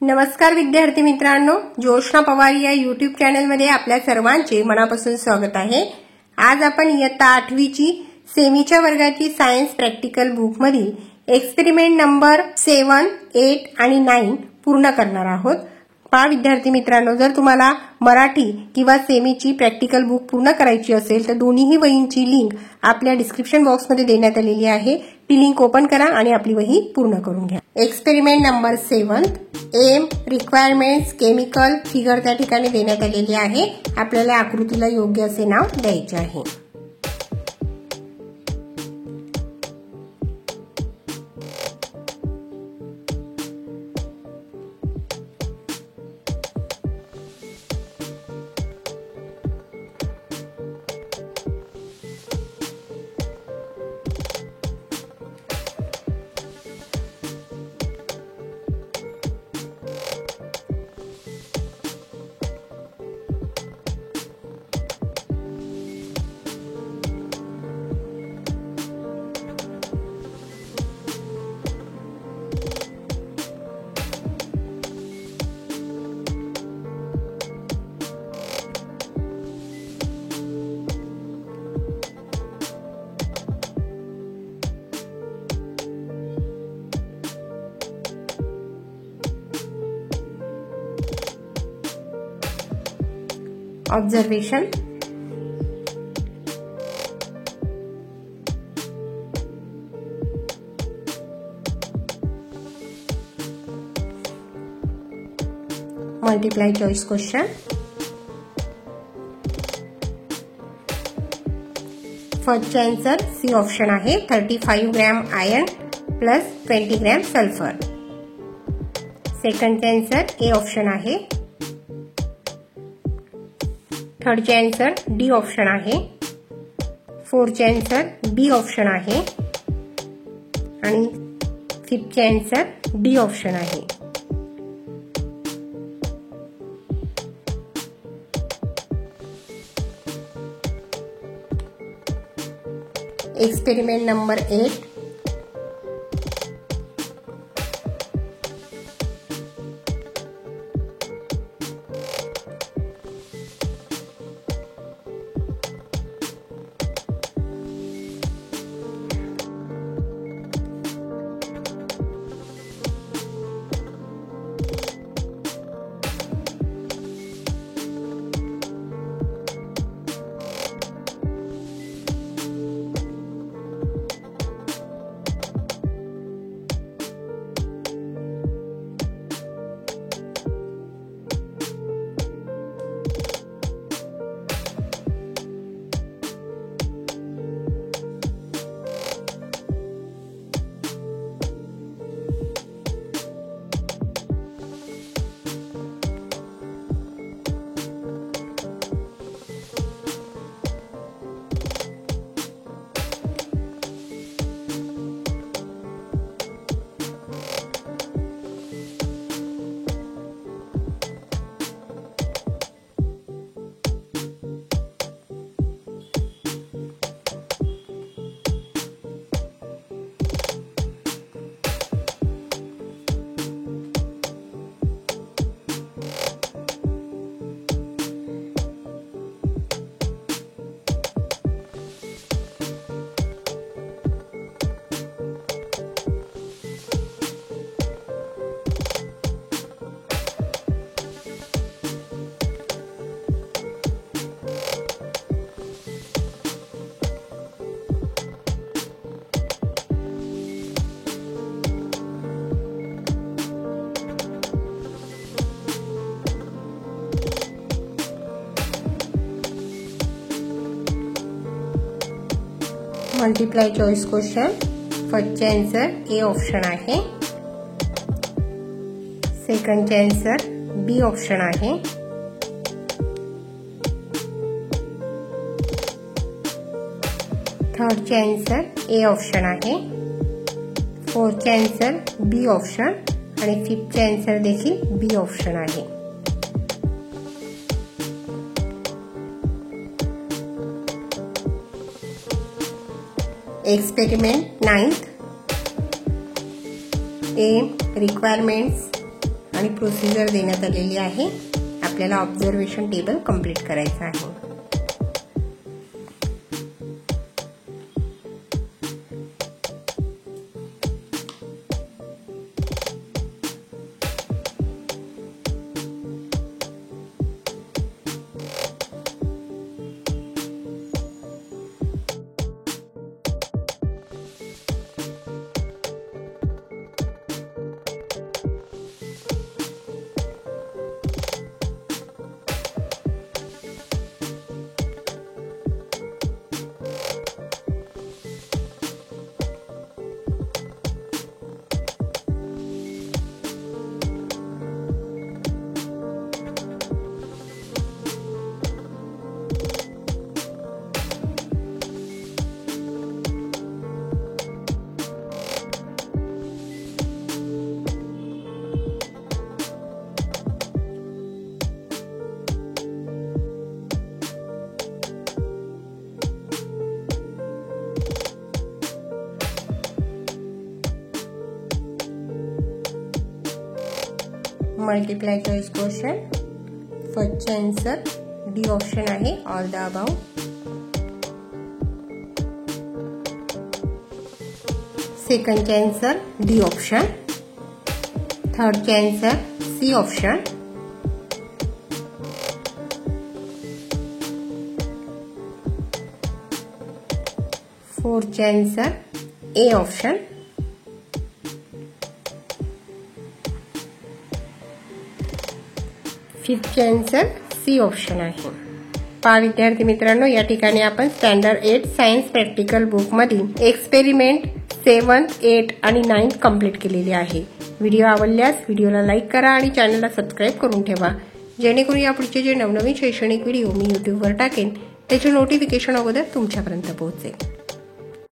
नमस्कार विद्यार्थी मित्रांनो, जोशना पवार या YouTube चॅनलमध्ये आपल्या सर्वांचे मनापासून स्वागत आहे। आज आपण इयत्ता 8वी ची सेमीच्या वर्गाची सायन्स प्रॅक्टिकल बुक मधील एक्सपेरिमेंट नंबर 7, 8 आणि 9 पूर्ण करणार आहोत। पहा विद्यार्थी मित्रांनो, जर तुम्हाला मराठी किंवा सेमीची प्रॅक्टिकल बुक पूर्ण करायची असेल तर दोन्हीही वहींची लिंक आपल्या डिस्क्रिप्शन बॉक्समध्ये देण्यात आलेली आहे। ती लिंक ओपन करा आणि आपली वही पूर्ण करून घ्या। Experiment number 7 aim requirements chemical figure त्या ठिकाणी देण्यात आलेली आहे। आपल्याला आकृतीला योग्य असे नाव द्यायचे आहे। Observation. Multiply choice question. First answer C option आहे 35 gram iron plus 20 gram sulphur. Second answer A option आहे। थर्ड आंसर डी ऑप्शन आहे। फोर्थ आंसर बी ऑप्शन आहे आणि फिफ्थ आंसर डी ऑप्शन आहे। Experiment number 8 multiply choice question. First answer A option आहे। Second answer B option आहे। Third answer A option आहे। Fourth answer B option आणि fifth answer देखील B option आहे। Experiment 9 aim requirements आणि procedure देण्यात आलेली आहे। आपल्याला ऑब्झर्वेशन टेबल कंप्लीट करायचं आहे। मल्टीप्लाय चॉइस क्वेश्चन, फर्स्टचा आन्सर डी ऑप्शन आहे, ऑल द अबाव। सेकंडचा आन्सर डी ऑप्शन, थर्डचा आन्सर सी ऑप्शन, फोर्थचा आन्सर ए ऑप्शन, फिफ्थचा आन्सर सी ऑप्शन आहे। पहा विद्यार्थी मित्रांनो, या ठिकाणी आपण स्टँडर्ड 8 सायन्स प्रॅक्टिकल बुक मधील एक्सपेरिमेंट 7, 8 आणि 9 कंप्लीट केलेली आहे। व्हिडिओ आवडल्यास व्हिडिओला लाईक करा आणि चॅनलला सबस्क्राईब करून ठेवा, जेणेकरून यापुढचे जे नवनवीन शैक्षणिक व्हिडिओ मी यूट्यूबवर टाकेन त्याचे नोटिफिकेशन अगोदर तुमच्यापर्यंत पोहोचेल।